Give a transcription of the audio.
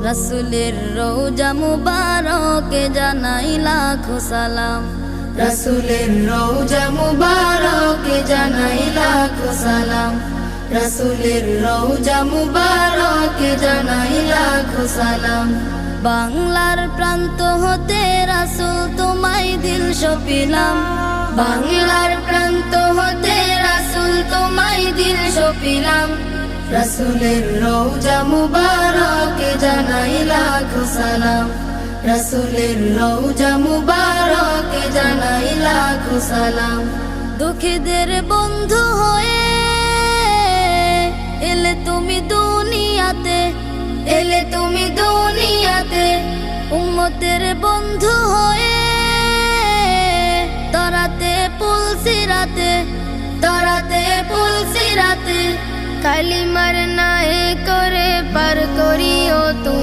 রাসূলের রওজা মুবারকে জানাই লাখো সালাম, রাসূলের রওজা মুবারকে জানাই লাখো সালাম, রাসূলের রওজা মুবারকে জানাই লাখো সালাম। বাংলার প্রান্ত হতে রাসূল তোমায় দিল সপিলাম, বাংলার প্রান্ত হতে রাসূল তোমায় দিল সপিলাম, রাসূলের রওজা মুবারকে জানাই লাখো সালাম, রাসূলের রওজা মুবারকে জানাই লাখো সালাম। দুঃখীদের বন্ধু হয়ে এলে তুমি দুনিয়াতে, এলে তুমি দুনিয়াতে, উম্মতের বন্ধু হয়ে তরাতে পুলসিরাতে, তরাতে পুলসিরাতে, কালিমার নায়ে করে পার করিও তুমি।